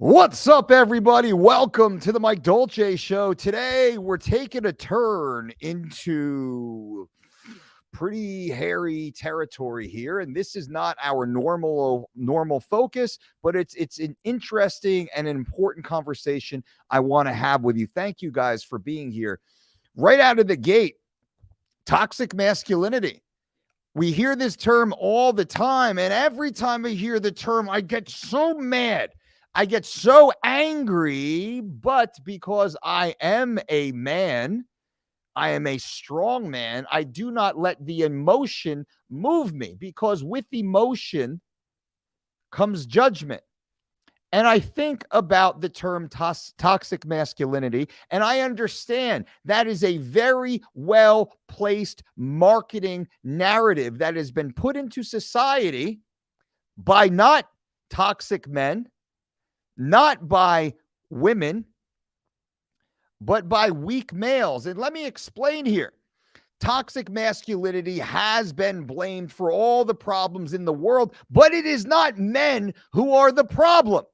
What's up, everybody? Welcome to the Mike Dolce Show. Today, we're taking a turn into pretty hairy territory here, and this is not our normal focus, but it's an interesting and an important conversation I want to have with you. Thank you guys for being here. Right out of the gate, toxic masculinity. We hear this term all the time, and every time I hear the term, I get so mad. I get so angry, but because I am a man, I am a strong man, I do not let the emotion move me, because with emotion comes judgment. And I think about the term toxic masculinity, and I understand that is a very well-placed marketing narrative that has been put into society by not toxic men, not by women, but by weak males. And let me explain here. Toxic masculinity has been blamed for all the problems in the world, but it is not men who are the problem.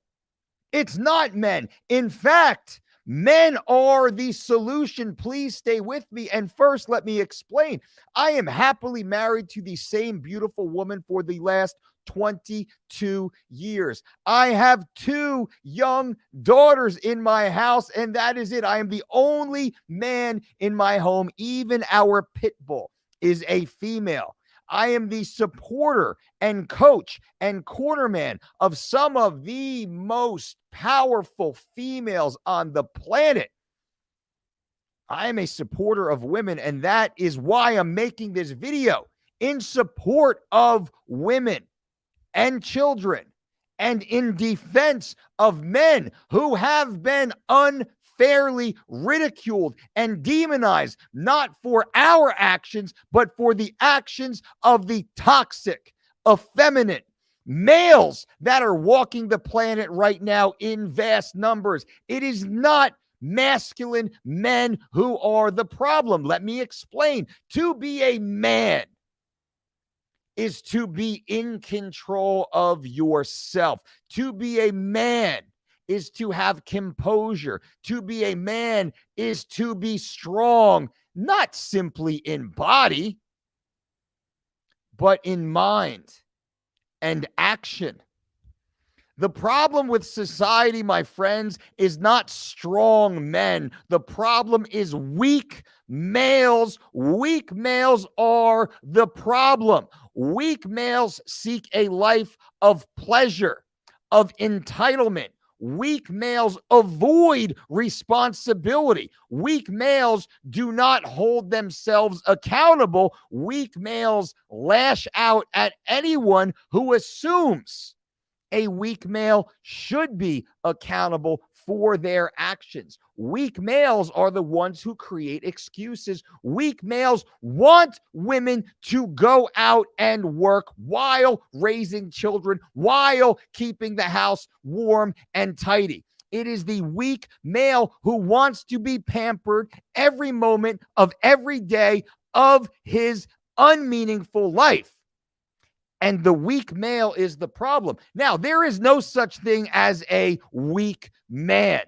It's not men. In fact, men are the solution. Please stay with me. And first, let me explain. I am happily married to the same beautiful woman for the last 22 years. I have 2 young daughters in my house, and that is it. I am the only man in my home. Even our pit bull is a female. I am the supporter and coach and cornerman of some of the most powerful females on the planet. I am a supporter of women, and that is why I'm making this video in support of women and children, and in defense of men who have been unfairly ridiculed and demonized, not for our actions, but for the actions of the toxic, effeminate males that are walking the planet right now in vast numbers. It is not masculine men who are the problem. Let me explain. To be a man is to be in control of yourself. To be a man is to have composure. To be a man is to be strong, not simply in body, but in mind and action. The problem with society, my friends, is not strong men. The problem is weak males. Weak males are the problem. Weak males seek a life of pleasure, of entitlement. Weak males avoid responsibility. Weak males do not hold themselves accountable. Weak males lash out at anyone who assumes a weak male should be accountable for their actions. Weak males are the ones who create excuses. Weak males want women to go out and work while raising children, while keeping the house warm and tidy. It is the weak male who wants to be pampered every moment of every day of his unmeaningful life. And the weak male is the problem. Now, there is no such thing as a weak man,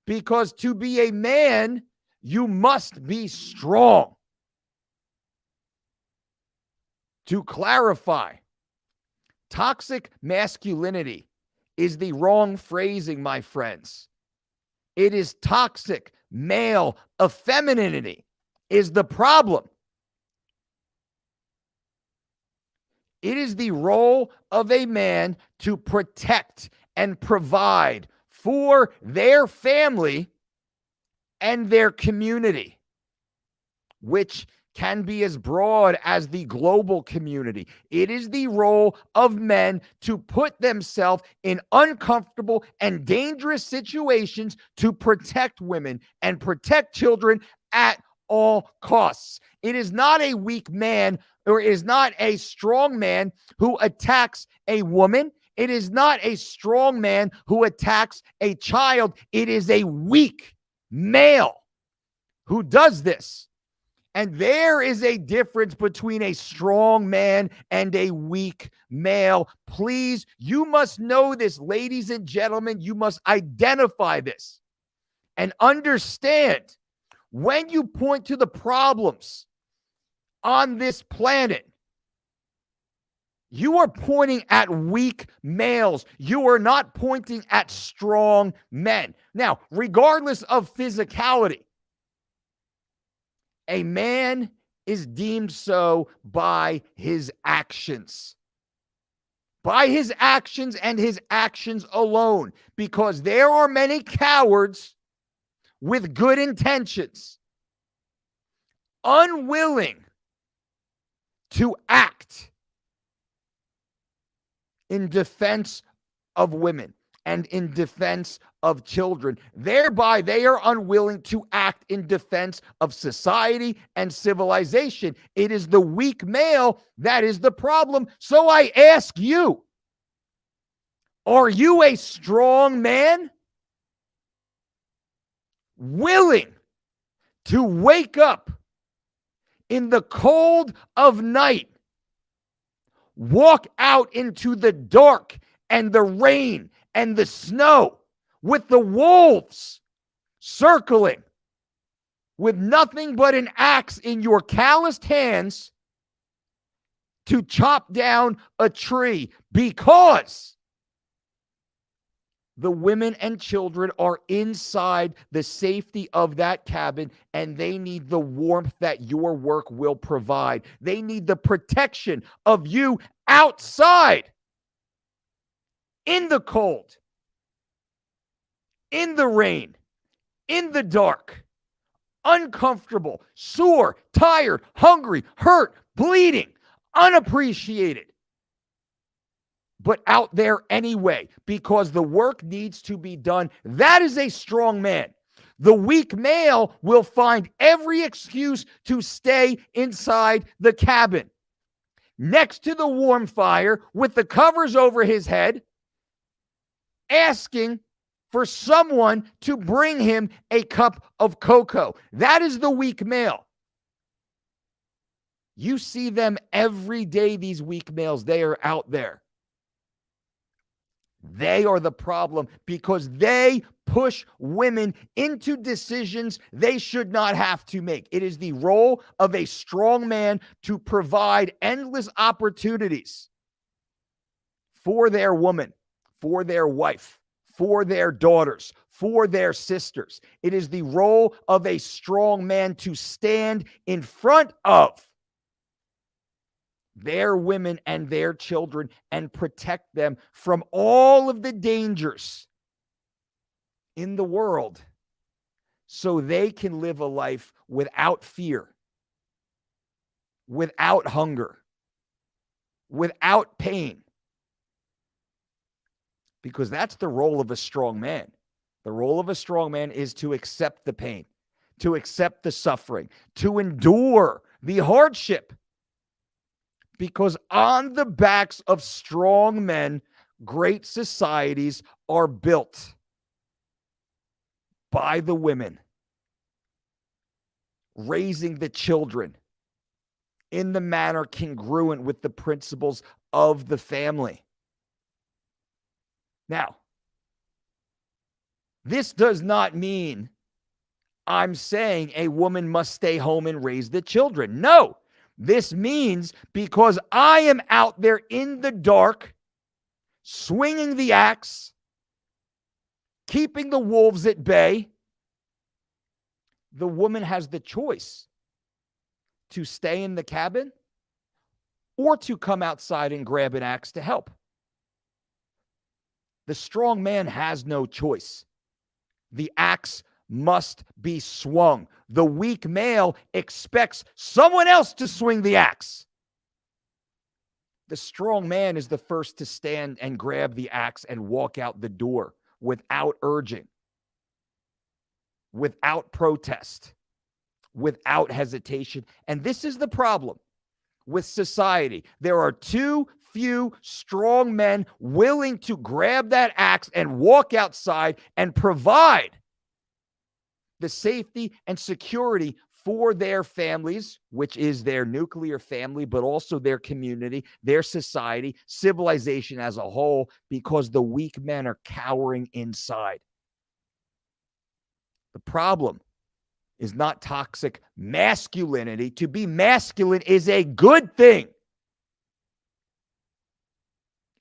because to be a man, you must be strong. To clarify, toxic masculinity is the wrong phrasing, my friends. It is toxic male effeminacy is the problem. It is the role of a man to protect and provide for their family and their community, which can be as broad as the global community. It is the role of men to put themselves in uncomfortable and dangerous situations to protect women and protect children at all costs. It is not a weak man, or it is not a strong man who attacks a woman. It is not a strong man who attacks a child. It is a weak male who does this. And there is a difference between a strong man and a weak male. Please, you must know this, ladies and gentlemen. You must identify this and understand when you point to the problems on this planet, you are pointing at weak males. You are not pointing at strong men. Now, regardless of physicality, a man is deemed so by his actions. By his actions and his actions alone. Because there are many cowards with good intentions, unwilling to act in defense of women and in defense of children. Thereby, they are unwilling to act in defense of society and civilization. It is the weak male that is the problem. So I ask you, are you a strong man? Willing to wake up in the cold of night, walk out into the dark and the rain and the snow with the wolves circling, with nothing but an axe in your calloused hands to chop down a tree because the women and children are inside the safety of that cabin, and they need the warmth that your work will provide. They need the protection of you outside, in the cold, in the rain, in the dark, uncomfortable, sore, tired, hungry, hurt, bleeding, unappreciated. But out there anyway, because the work needs to be done. That is a strong man. The weak male will find every excuse to stay inside the cabin, next to the warm fire, with the covers over his head, asking for someone to bring him a cup of cocoa. That is the weak male. You see them every day, these weak males. They are out there. They are the problem because they push women into decisions they should not have to make. It is the role of a strong man to provide endless opportunities for their woman, for their wife, for their daughters, for their sisters. It is the role of a strong man to stand in front of their women and their children and protect them from all of the dangers in the world so they can live a life without fear, without hunger, without pain. Because that's the role of a strong man. The role of a strong man is to accept the pain, to accept the suffering, to endure the hardship. Because on the backs of strong men, great societies are built by the women, raising the children in the manner congruent with the principles of the family. Now, this does not mean I'm saying a woman must stay home and raise the children. No. This means because I am out there in the dark, swinging the axe, keeping the wolves at bay, the woman has the choice to stay in the cabin or to come outside and grab an axe to help. The strong man has no choice. The axe must be swung. The weak male expects someone else to swing the axe. The strong man is the first to stand and grab the axe and walk out the door without urging, without protest, without hesitation. And this is the problem with society. There are too few strong men willing to grab that axe and walk outside and provide the safety and security for their families, which is their nuclear family, but also their community, their society, civilization as a whole, because the weak men are cowering inside. The problem is not toxic masculinity. To be masculine is a good thing.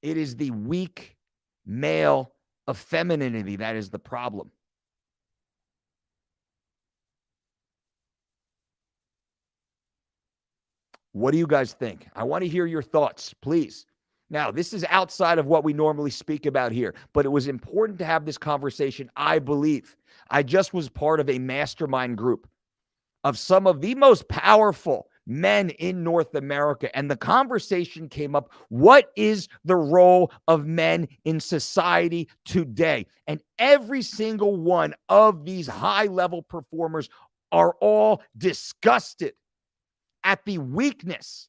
It is the weak male of femininity that is the problem. What do you guys think? I want to hear your thoughts, please. Now, this is outside of what we normally speak about here, but it was important to have this conversation, I believe. I just was part of a mastermind group of some of the most powerful men in North America, and the conversation came up, what is the role of men in society today? And every single one of these high-level performers are all disgusted at the weakness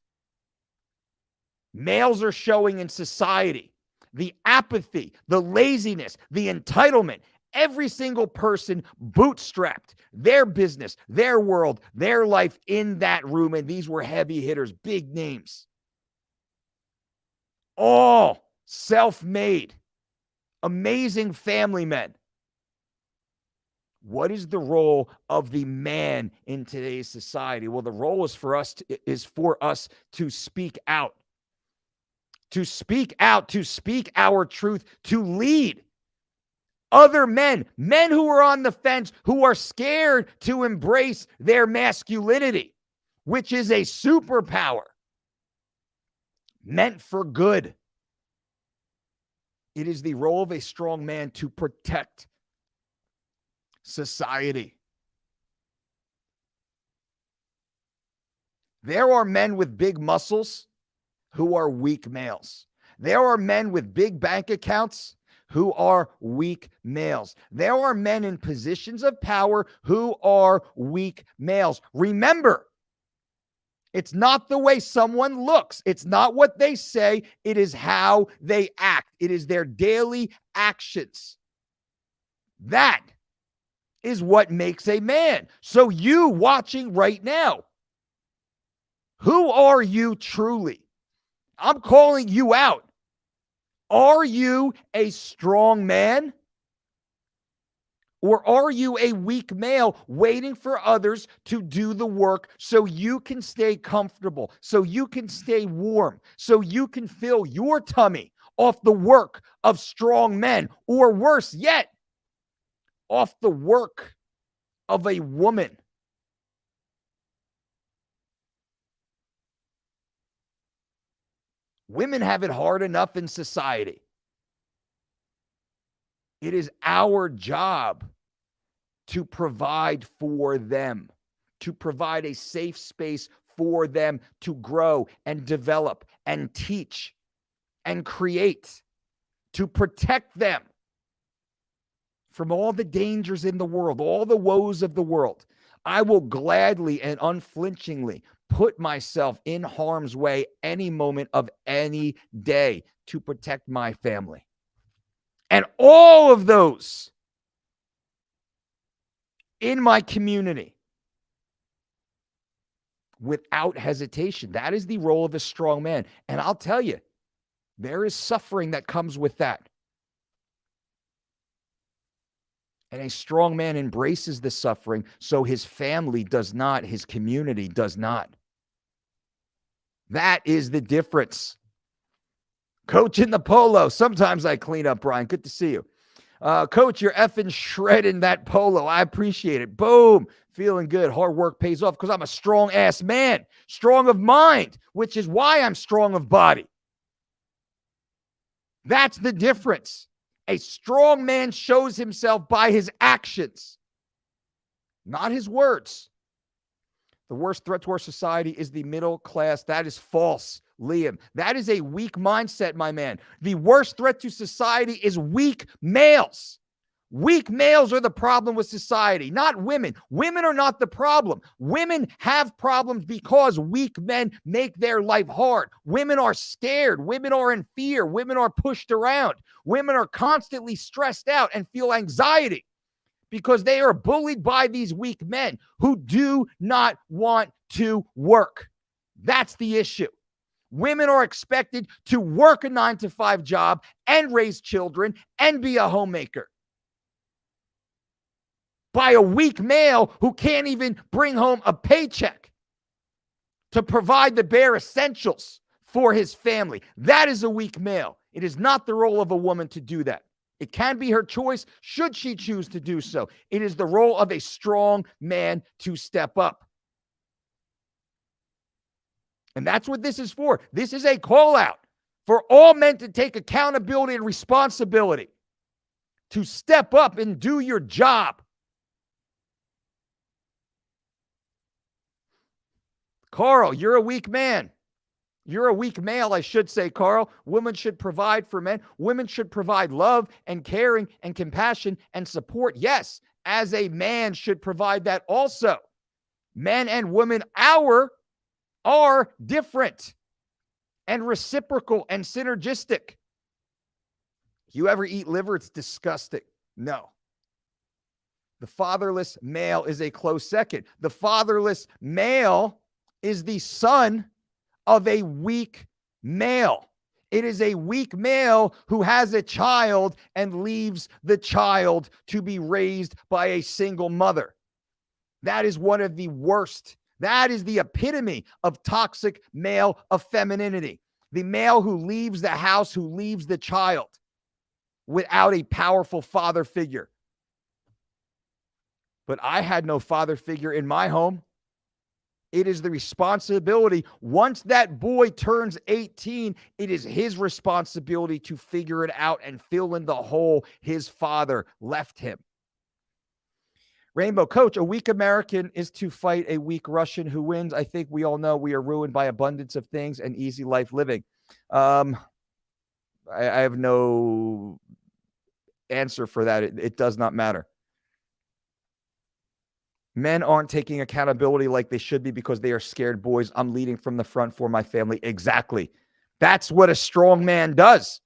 males are showing in society, the apathy, the laziness, the entitlement. Every single person bootstrapped their business, their world, their life in that room. And these were heavy hitters, big names. All self-made, amazing family men. What is the role of the man in today's society? Well, the role is for us to speak out. To speak out, to speak our truth, to lead other men who are on the fence, who are scared to embrace their masculinity, which is a superpower meant for good. It is the role of a strong man to protect society. There are men with big muscles who are weak males. There are men with big bank accounts who are weak males. There are men in positions of power who are weak males. Remember, it's not the way someone looks. It's not what they say. It is how they act. It is their daily actions. That is what makes a man. So you watching right now, who are you truly? I'm calling you out. Are you a strong man? Or are you a weak male waiting for others to do the work so you can stay comfortable, so you can stay warm, so you can fill your tummy off the work of strong men, or worse yet, off the work of a woman? Women have it hard enough in society. It is our job to provide for them, to provide a safe space for them to grow and develop and teach and create, to protect them from all the dangers in the world, all the woes of the world. I will gladly and unflinchingly put myself in harm's way any moment of any day to protect my family. And all of those in my community, without hesitation. That is the role of a strong man. And I'll tell you, there is suffering that comes with that. And a strong man embraces the suffering so his family does not, his community does not. That is the difference. Coach in the polo. Sometimes I clean up, Brian. Good to see you. Coach, you're effing shredding that polo. I appreciate it. Boom. Feeling good. Hard work pays off because I'm a strong-ass man. Strong of mind, which is why I'm strong of body. That's the difference. A strong man shows himself by his actions, not his words. The worst threat to our society is the middle class. That is false, Liam. That is a weak mindset, my man. The worst threat to society is weak males. Weak males are the problem with society, not women. Women are not the problem. Women have problems because weak men make their life hard. Women are scared. Women are in fear. Women are pushed around. Women are constantly stressed out and feel anxiety because they are bullied by these weak men who do not want to work. That's the issue. Women are expected to work a 9-to-5 job and raise children and be a homemaker by a weak male who can't even bring home a paycheck to provide the bare essentials for his family. That is a weak male. It is not the role of a woman to do that. It can be her choice should she choose to do so. It is the role of a strong man to step up. And that's what this is for. This is a call out for all men to take accountability and responsibility, to step up and do your job. Carl, you're a weak man. You're a weak male, I should say, Carl. Women should provide for men. Women should provide love and caring and compassion and support. Yes, as a man should provide that also. Men and women are different and reciprocal and synergistic. You ever eat liver? It's disgusting. No. The fatherless male is a close second. The fatherless male is the son of a weak male. It is a weak male who has a child and leaves the child to be raised by a single mother. That is one of the worst. That is the epitome of toxic male femininity. The male who leaves the house, who leaves the child without a powerful father figure. But I had no father figure in my home. It is the responsibility. Once that boy turns 18, it is his responsibility to figure it out and fill in the hole his father left him. Rainbow, coach, a weak American is to fight a weak Russian who wins. I think we all know we are ruined by abundance of things and easy life living. I have no answer for that. It does not matter. Men aren't taking accountability like they should be because they are scared boys. I'm leading from the front for my family. Exactly. That's what a strong man does.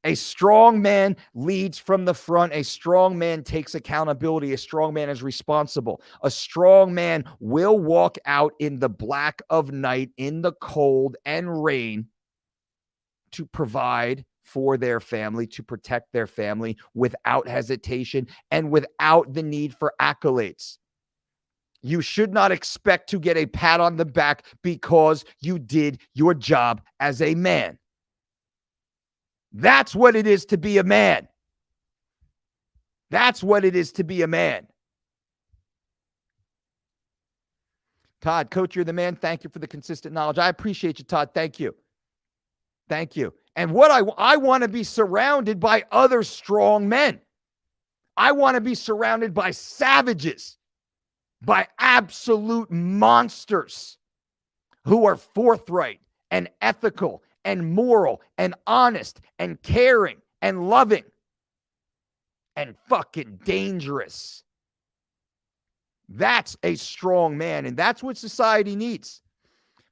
A strong man leads from the front. A strong man takes accountability. A strong man is responsible. A strong man will walk out in the black of night, in the cold and rain, to provide for their family, to protect their family without hesitation and without the need for accolades. You should not expect to get a pat on the back because you did your job as a man. That's what it is to be a man. That's what it is to be a man. Todd, coach, you're the man. Thank you for the consistent knowledge. I appreciate you, Todd. Thank you. Thank you. And what I want to be surrounded by other strong men. I want to be surrounded by savages, by absolute monsters who are forthright and ethical and moral and honest and caring and loving and fucking dangerous. That's a strong man, and that's what society needs.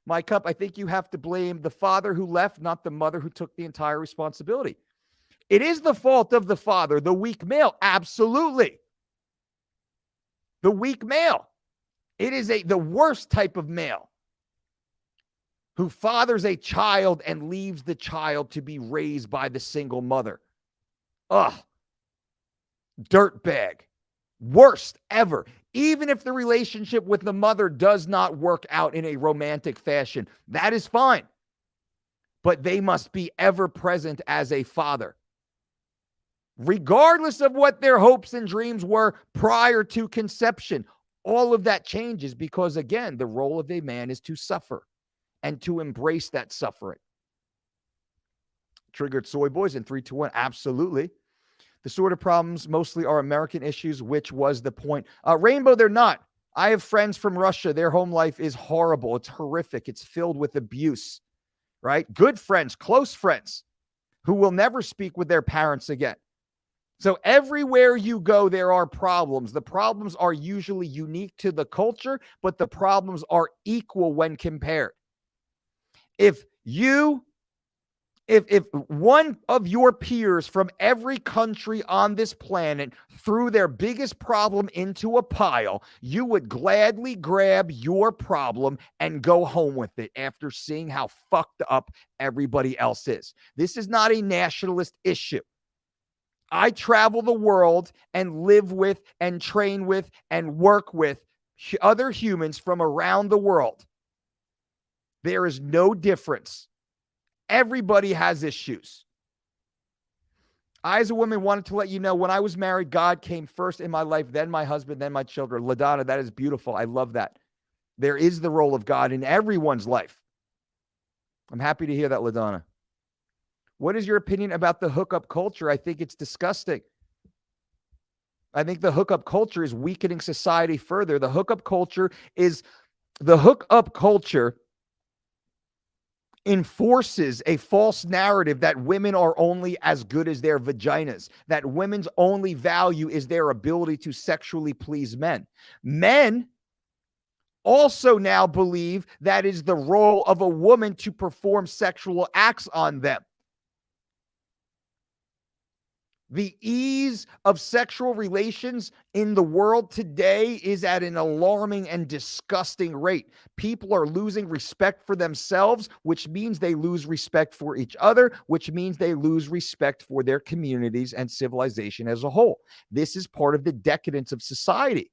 My cup, I think you have to blame the father who left, not the mother who took the entire responsibility. It is the fault of the father, the weak male. Absolutely. The weak male. It is the worst type of male who fathers a child and leaves the child to be raised by the single mother. Ugh. Dirtbag. Worst ever. Even if the relationship with the mother does not work out in a romantic fashion, that is fine. But they must be ever present as a father. Regardless of what their hopes and dreams were prior to conception, all of that changes because, again, the role of a man is to suffer and to embrace that suffering. Triggered soy boys in 3, 2, 1. Absolutely. The sort of problems mostly are American issues, which was the point. Rainbow, they're not. I have friends from Russia. Their home life is horrible. It's horrific. It's filled with abuse, right? Good friends, close friends who will never speak with their parents again. So everywhere you go, there are problems. The problems are usually unique to the culture, but the problems are equal when compared. If you If one of your peers from every country on this planet threw their biggest problem into a pile, you would gladly grab your problem and go home with it after seeing how fucked up everybody else is. This is not a nationalist issue. I travel the world and live with and train with and work with other humans from around the world. There is no difference. Everybody has issues. I, as a woman, wanted to let you know, when I was married, God came first in my life, then my husband, then my children. LaDonna, that is beautiful. I love that. There is the role of God in everyone's life. I'm happy to hear that, LaDonna. What is your opinion about the hookup culture? I think it's disgusting. I think the hookup culture is weakening society further. The hookup culture enforces a false narrative that women are only as good as their vaginas, that women's only value is their ability to sexually please men. Men also now believe that is the role of a woman to perform sexual acts on them. The ease of sexual relations in the world today is at an alarming and disgusting rate. People are losing respect for themselves, which means they lose respect for each other, which means they lose respect for their communities and civilization as a whole. This is part of the decadence of society.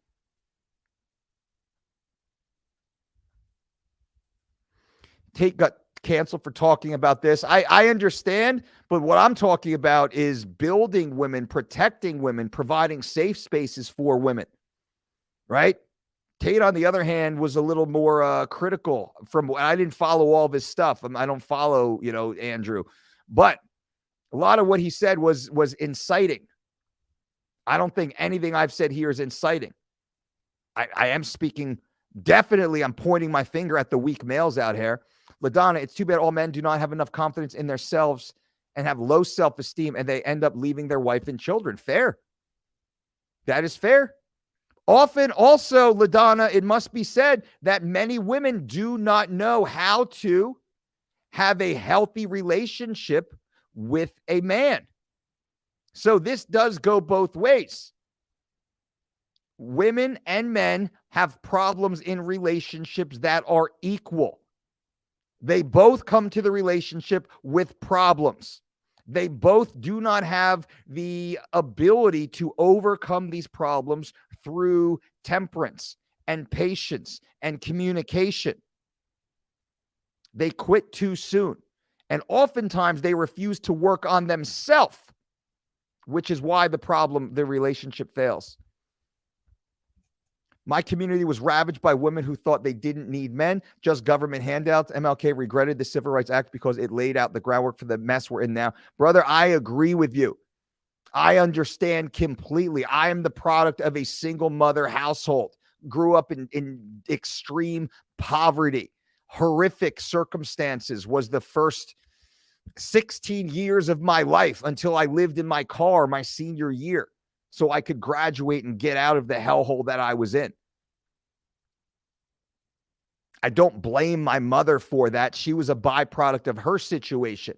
Got canceled for talking about this. I understand, but what I'm talking about is building women, protecting women, providing safe spaces for women, right? Tate, on the other hand, was a little more critical. I didn't follow all of his stuff. I don't follow, Andrew, but a lot of what he said was inciting. I don't think anything I've said here is inciting. I am speaking, definitely I'm pointing my finger at the weak males out here. LaDonna, it's too bad all men do not have enough confidence in themselves and have low self-esteem, and they end up leaving their wife and children. Fair. That is fair. Often also, LaDonna, it must be said that many women do not know how to have a healthy relationship with a man. So this does go both ways. Women and men have problems in relationships that are equal. They both come to the relationship with problems. They both do not have the ability to overcome these problems through temperance and patience and communication. They quit too soon. And oftentimes they refuse to work on themselves, which is why the relationship fails. My community was ravaged by women who thought they didn't need men, just government handouts. MLK regretted the Civil Rights Act because it laid out the groundwork for the mess we're in now. Brother, I agree with you. I understand completely. I am the product of a single mother household, grew up in extreme poverty, horrific circumstances, was the first 16 years of my life until I lived in my car my senior year, so I could graduate and get out of the hellhole that I was in. I don't blame my mother for that. She was a byproduct of her situation.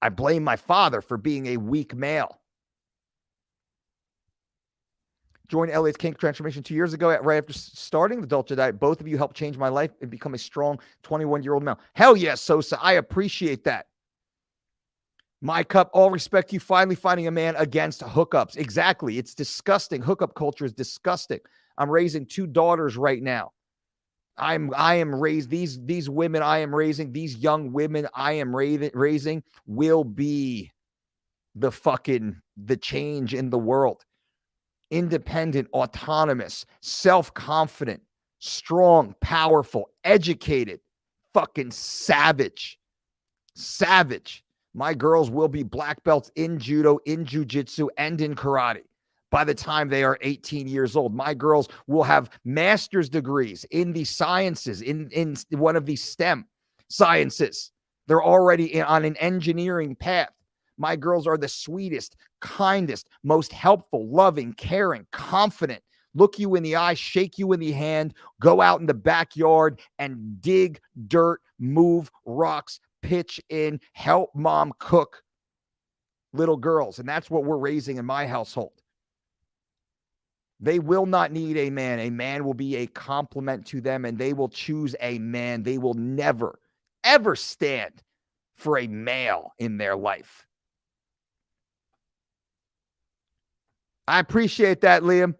I blame my father for being a weak male. Joined Elliot's Kink Transformation 2 years ago, right after starting the Dolce diet. Both of you helped change my life and become a strong 21-year-old male. Hell yes, Sosa. I appreciate that. My cup, all respect, you finally finding a man against hookups. Exactly. It's disgusting. Hookup culture is disgusting. I'm raising 2 daughters right now. I am raised, these women I am raising, these young women I am raising will be the change in the world. Independent, autonomous, self-confident, strong, powerful, educated, fucking savage. My girls will be black belts in judo, in jiu-jitsu, and in karate by the time they are 18 years old. My girls will have master's degrees in the sciences, in one of these STEM sciences. They're already on an engineering path. My girls are the sweetest, kindest, most helpful, loving, caring, confident, look you in the eye, shake you in the hand, go out in the backyard and dig dirt, move rocks, pitch in, help mom cook little girls. And that's what we're raising in my household. They will not need a man. A man will be a complement to them, and they will choose a man. They will never, ever stand for a male in their life. I appreciate that, Liam.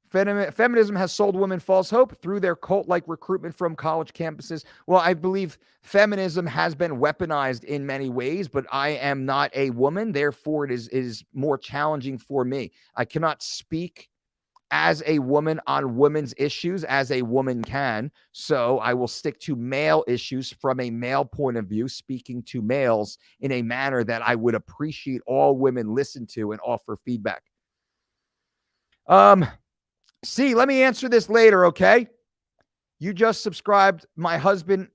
Feminism has sold women false hope through their cult-like recruitment from college campuses. Well, I believe feminism has been weaponized in many ways, but I am not a woman. Therefore, it is more challenging for me. I cannot speak as a woman on women's issues as a woman can. So I will stick to male issues from a male point of view, speaking to males in a manner that I would appreciate all women listen to and offer feedback. See, let me answer this later, okay? You just subscribed. My ex-husband,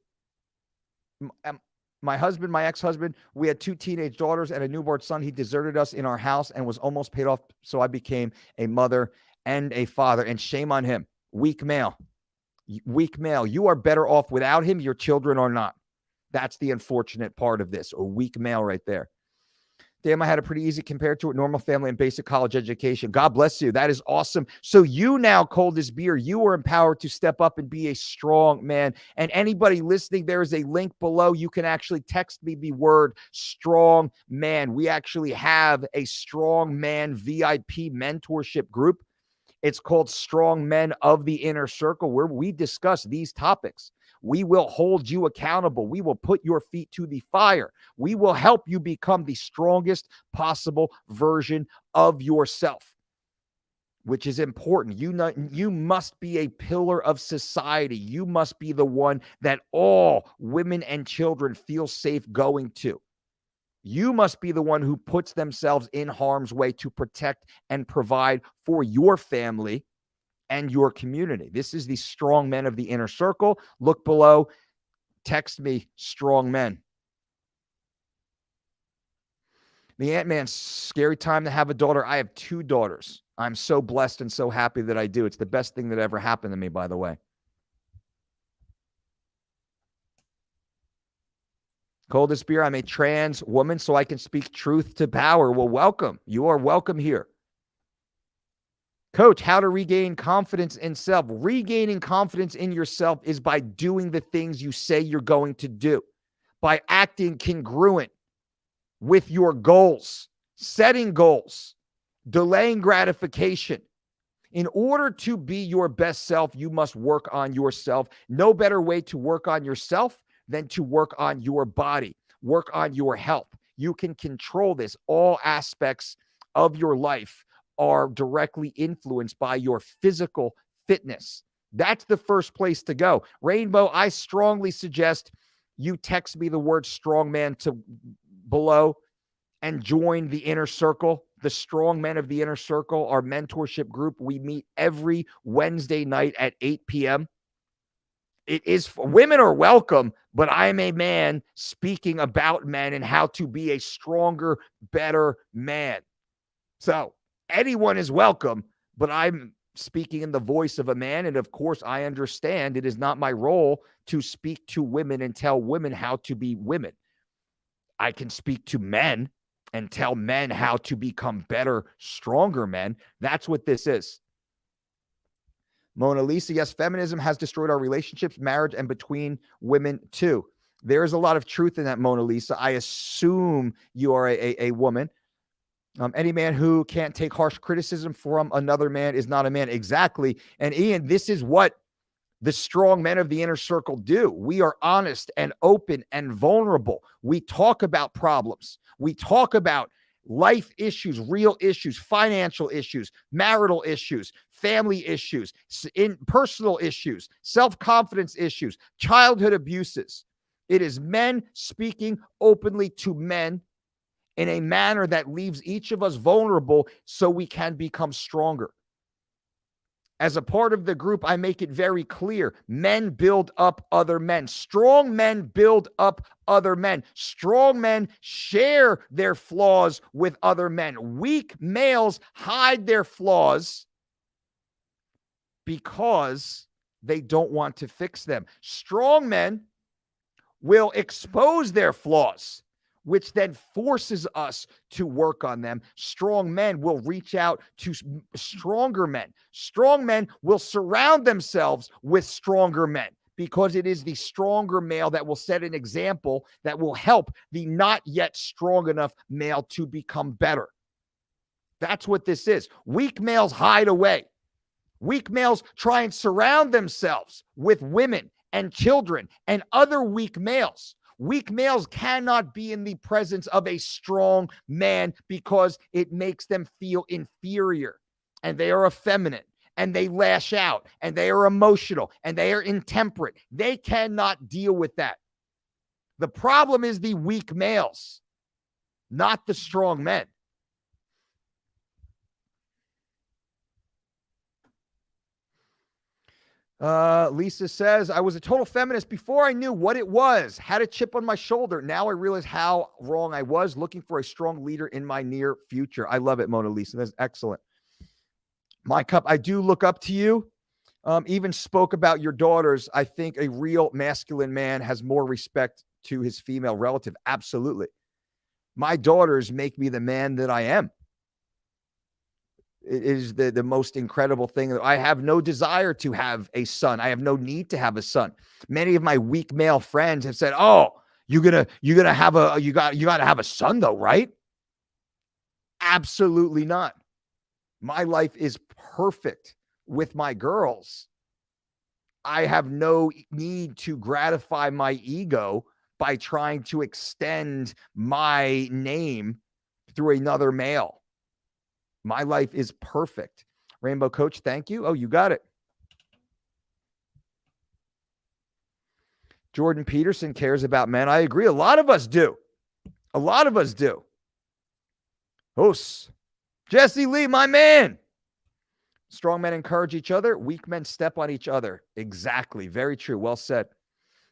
we had 2 teenage daughters and a newborn son. He deserted us in our house and was almost paid off. So I became a mother and a father, and shame on him. Weak male. Weak male. You are better off without him. Your children are not. That's the unfortunate part of this. A weak male right there. Damn, I had a pretty easy compared to a normal family and basic college education. God bless you. That is awesome. So you now, Coldest Beer, you are empowered to step up and be a strong man. And anybody listening, there is a link below. You can actually text me the word strong man. We actually have a strong man VIP mentorship group. It's called Strong Men of the Inner Circle, where we discuss these topics. We will hold you accountable. We will put your feet to the fire. We will help you become the strongest possible version of yourself, which is important. You must be a pillar of society. You must be the one that all women and children feel safe going to. You must be the one who puts themselves in harm's way to protect and provide for your family and your community. This is the Strong Men of the Inner Circle. Look below. Text me, Strong Men. The Ant-Man, scary time to have a daughter. I have 2 daughters. I'm so blessed and so happy that I do. It's the best thing that ever happened to me, by the way. Coldest Beer, I'm a trans woman, so I can speak truth to power. Well, welcome. You are welcome here. Coach, how to regain confidence in self. Regaining confidence in yourself is by doing the things you say you're going to do, by acting congruent with your goals, setting goals, delaying gratification. In order to be your best self, you must work on yourself. No better way to work on yourself than to work on your body, work on your health. You can control this. All aspects of your life are directly influenced by your physical fitness. That's the first place to go. Rainbow, I strongly suggest you text me the word strongman to below and join the Inner Circle, the Strong Men of the Inner Circle, our mentorship group. We meet every Wednesday night at 8 p.m. It is, women are welcome, but I'm a man speaking about men and how to be a stronger, better man. So anyone is welcome, but I'm speaking in the voice of a man. And of course, I understand it is not my role to speak to women and tell women how to be women. I can speak to men and tell men how to become better, stronger men. That's what this is. Mona Lisa, yes, feminism has destroyed our relationships, marriage, and between women too. There is a lot of truth in that, Mona Lisa. I assume you are a woman. Any man who can't take harsh criticism from another man is not a man. Exactly. And Ian, this is what the strong men of the inner circle do. We are honest and open and vulnerable. We talk about problems. We talk about life issues, real issues, financial issues, marital issues, family issues, in personal issues, self-confidence issues, childhood abuses. It is men speaking openly to men in a manner that leaves each of us vulnerable so we can become stronger. As a part of the group, I make it very clear. Men build up other men. Strong men build up other men. Strong men share their flaws with other men. Weak males hide their flaws because they don't want to fix them. Strong men will expose their flaws, which then forces us to work on them. Strong men will reach out to stronger men. Strong men will surround themselves with stronger men, because it is the stronger male that will set an example that will help the not yet strong enough male to become better. That's what this is. Weak males hide away. Weak males try and surround themselves with women and children and other weak males. Weak males cannot be in the presence of a strong man because it makes them feel inferior, and they are effeminate, and they lash out, and they are emotional, and they are intemperate. They cannot deal with that. The problem is the weak males, not the strong men. Lisa says, I was a total feminist before I knew what it was. Had a chip on my shoulder. Now I realize how wrong I was, looking for a strong leader in my near future. I love it, Mona Lisa. That's excellent. My cup, I do look up to you. Even spoke about your daughters. I think a real masculine man has more respect to his female relative. Absolutely. My daughters make me the man that I am. It is the most incredible thing. I have no desire to have a son. I have no need to have a son. Many of my weak male friends have said, "Oh, you got to have a son though, right?" Absolutely not. My life is perfect with my girls. I have no need to gratify my ego by trying to extend my name through another male. My life is perfect. Rainbow Coach, thank you. Oh, you got it. Jordan Peterson cares about men. I agree. A lot of us do. A lot of us do. Hoos. Jesse Lee, my man. Strong men encourage each other. Weak men step on each other. Exactly. Very true. Well said.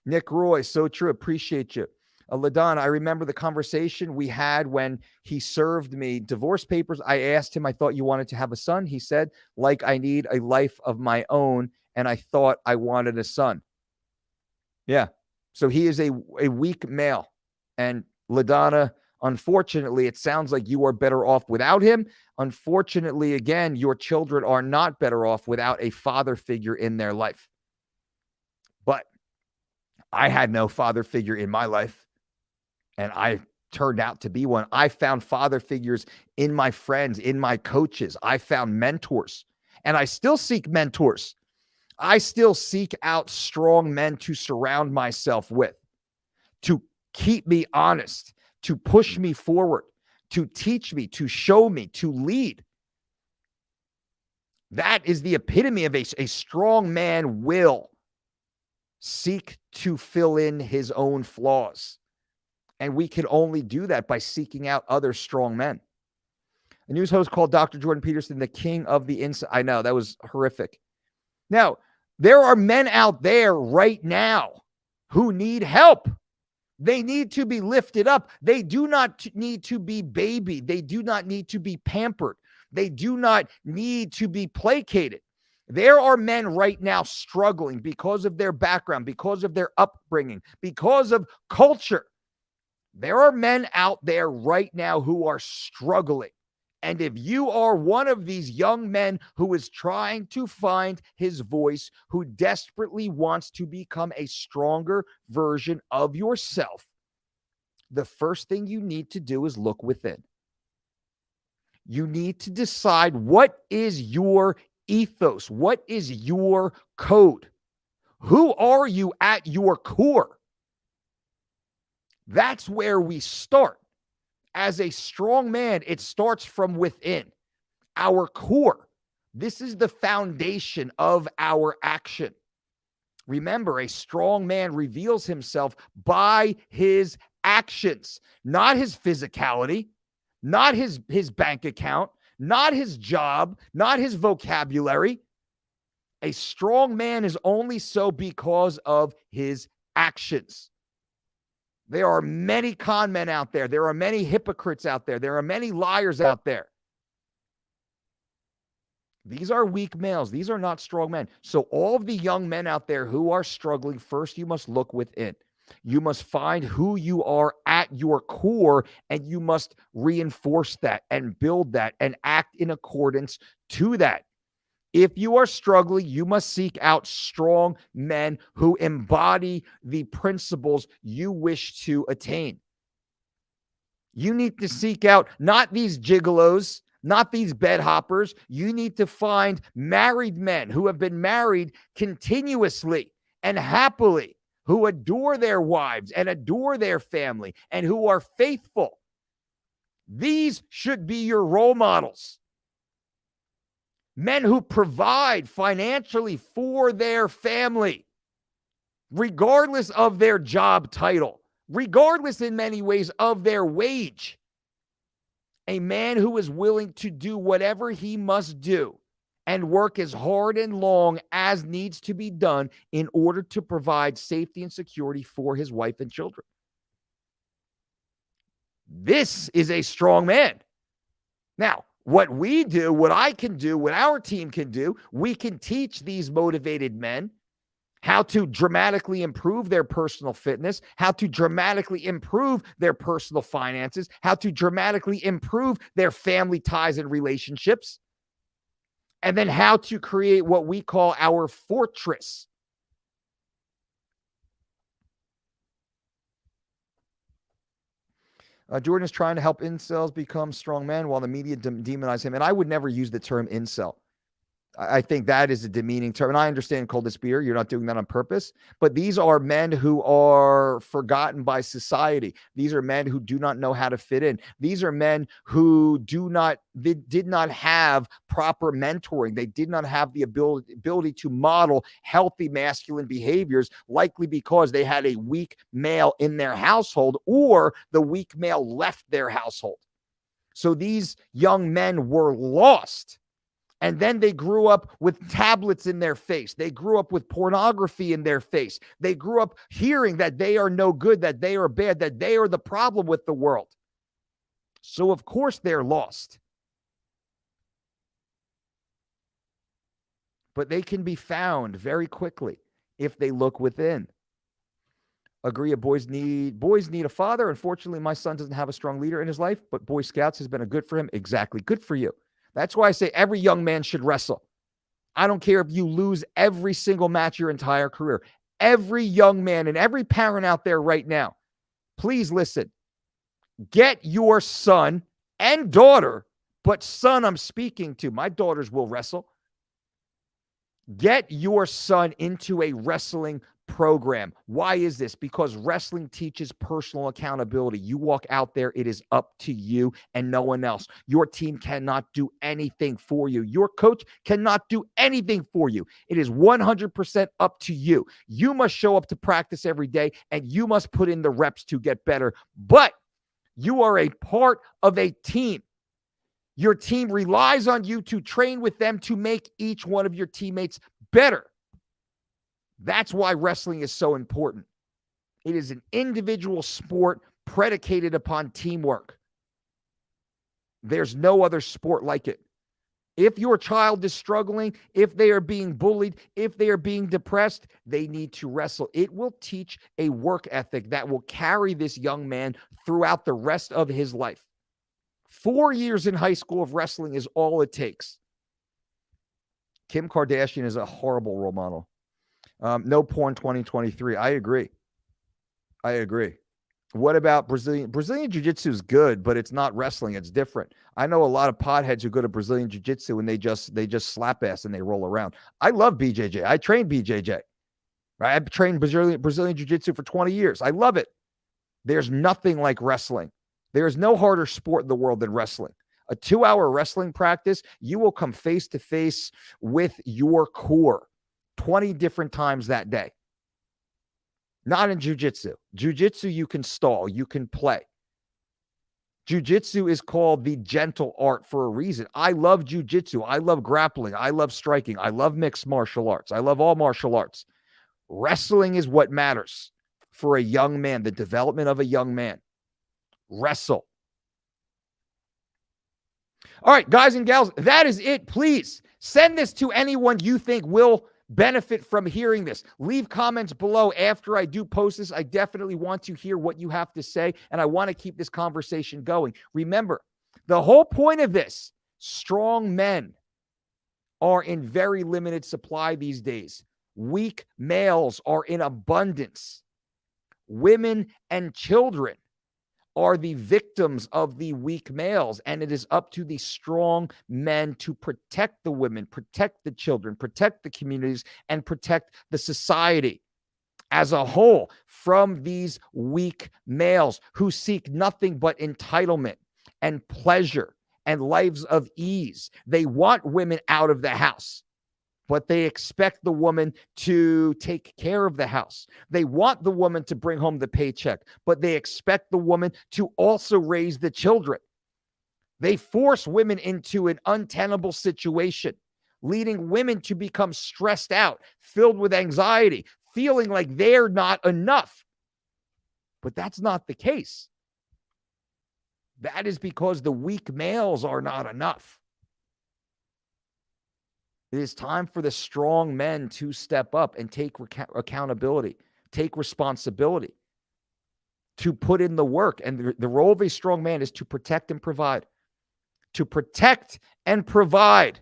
Nick Roy, so true. Appreciate you. LaDonna, I remember the conversation we had when he served me divorce papers. I asked him, I thought you wanted to have a son. He said, like, I need a life of my own, and I thought I wanted a son. Yeah. So he is a weak male. And LaDonna, unfortunately, it sounds like you are better off without him. Unfortunately, again, your children are not better off without a father figure in their life. But I had no father figure in my life, and I turned out to be one. I found father figures in my friends, in my coaches. I found mentors, and I still seek mentors. I still seek out strong men to surround myself with, to keep me honest, to push me forward, to teach me, to show me, to lead. That is the epitome of a strong man will seek to fill in his own flaws. And we can only do that by seeking out other strong men. A news host called Dr. Jordan Peterson the king of the inside. I know, that was horrific. Now, there are men out there right now who need help. They need to be lifted up. They do not need to be babied. They do not need to be pampered. They do not need to be placated. There are men right now struggling because of their background, because of their upbringing, because of culture. There are men out there right now who are struggling. And if you are one of these young men who is trying to find his voice, who desperately wants to become a stronger version of yourself, the first thing you need to do is look within. You need to decide, what is your ethos? What is your code? Who are you at your core? That's where we start. As a strong man, it starts from within, our core. This is the foundation of our action. Remember, a strong man reveals himself by his actions, not his physicality, not his bank account, not his job, not his vocabulary. A strong man is only so because of his actions. There are many con men out there. There are many hypocrites out there. There are many liars out there. These are weak males. These are not strong men. So all of the young men out there who are struggling, first you must look within. You must find who you are at your core, and you must reinforce that and build that and act in accordance to that. If you are struggling, you must seek out strong men who embody the principles you wish to attain. You need to seek out not these gigolos, not these bed hoppers. You need to find married men who have been married continuously and happily, who adore their wives and adore their family and who are faithful. These should be your role models. Men who provide financially for their family, regardless of their job title, regardless in many ways of their wage. A man who is willing to do whatever he must do and work as hard and long as needs to be done in order to provide safety and security for his wife and children. This is a strong man. Now, what we do, what I can do, what our team can do, we can teach these motivated men how to dramatically improve their personal fitness, how to dramatically improve their personal finances, how to dramatically improve their family ties and relationships, and then how to create what we call our fortress. Jordan is trying to help incels become strong men while the media demonize him. And I would never use the term incel. I think that is a demeaning term. And I understand, Coldest Beer, you're not doing that on purpose. But these are men who are forgotten by society. These are men who do not know how to fit in. These are men who did not have proper mentoring. They did not have the ability to model healthy masculine behaviors, likely because they had a weak male in their household or the weak male left their household. So these young men were lost. And then they grew up with tablets in their face. They grew up with pornography in their face. They grew up hearing that they are no good, that they are bad, that they are the problem with the world. So, of course, they're lost. But they can be found very quickly if they look within. Agree, boys need a father. Unfortunately, my son doesn't have a strong leader in his life, but Boy Scouts has been a good for him. Exactly. Good for you. That's why I say every young man should wrestle. I don't care if you lose every single match your entire career. Every young man and every parent out there right now, please listen. Get your son and daughter, but son I'm speaking to, my daughters will wrestle. Get your son into a wrestling program. Why is this? Because wrestling teaches personal accountability. You walk out there, it is up to you and no one else. Your team cannot do anything for you. Your coach cannot do anything for you. It is 100% up to you. You must show up to practice every day and you must put in the reps to get better. But you are a part of a team. Your team relies on you to train with them to make each one of your teammates better. That's why wrestling is so important. It is an individual sport predicated upon teamwork. There's no other sport like it. If your child is struggling, if they are being bullied, if they are being depressed, they need to wrestle. It will teach a work ethic that will carry this young man throughout the rest of his life. 4 years in high school of wrestling is all it takes. Kim Kardashian is a horrible role model. No porn 2023. I agree. What about Brazilian? Brazilian Jiu-Jitsu is good, but it's not wrestling. It's different. I know a lot of potheads who go to Brazilian Jiu-Jitsu and they just slap ass and they roll around. I love BJJ. I trained BJJ. Right? I've trained Brazilian Jiu-Jitsu for 20 years. I love it. There's nothing like wrestling. There is no harder sport in the world than wrestling. A 2-hour wrestling practice, you will come face to face with your core 20 different times that day. Not in jiu-jitsu. Jiu-jitsu, you can stall, you can play. Jiu-jitsu is called the gentle art for a reason. I love jiu-jitsu. I love grappling. I love striking. I love mixed martial arts. I love all martial arts. Wrestling is what matters for a young man, the development of a young man. Wrestle. All right, guys and gals, that is it. Please send this to anyone you think will benefit from hearing this. Leave comments below after I do post this. I definitely want to hear what you have to say, and I want to keep this conversation going. Remember, the whole point of this, strong men are in very limited supply these days. Weak males are in abundance. Women and children are the victims of the weak males, and it is up to the strong men to protect the women, protect the children, protect the communities, and protect the society as a whole from these weak males who seek nothing but entitlement and pleasure and lives of ease. They want women out of the house, but they expect the woman to take care of the house. They want the woman to bring home the paycheck, but they expect the woman to also raise the children. They force women into an untenable situation, leading women to become stressed out, filled with anxiety, feeling like they're not enough. But that's not the case. That is because the weak males are not enough. It is time for the strong men to step up and take accountability, take responsibility, to put in the work. And the role of a strong man is to protect and provide. To protect and provide.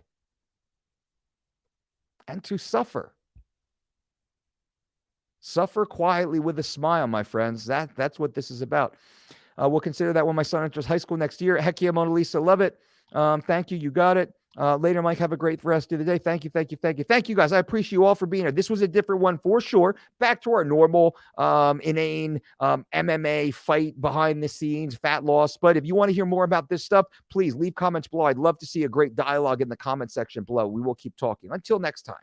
And to suffer. Suffer quietly with a smile, my friends. That's what this is about. We'll consider that when my son enters high school next year. Heck yeah, Mona Lisa. Love it. Thank you. You got it. Later, Mike, have a great rest of the day. Thank you, thank you, thank you. Thank you, guys. I appreciate you all for being here. This was a different one for sure. Back to our normal, inane MMA fight behind the scenes, fat loss. But if you want to hear more about this stuff, please leave comments below. I'd love to see a great dialogue in the comment section below. We will keep talking. Until next time.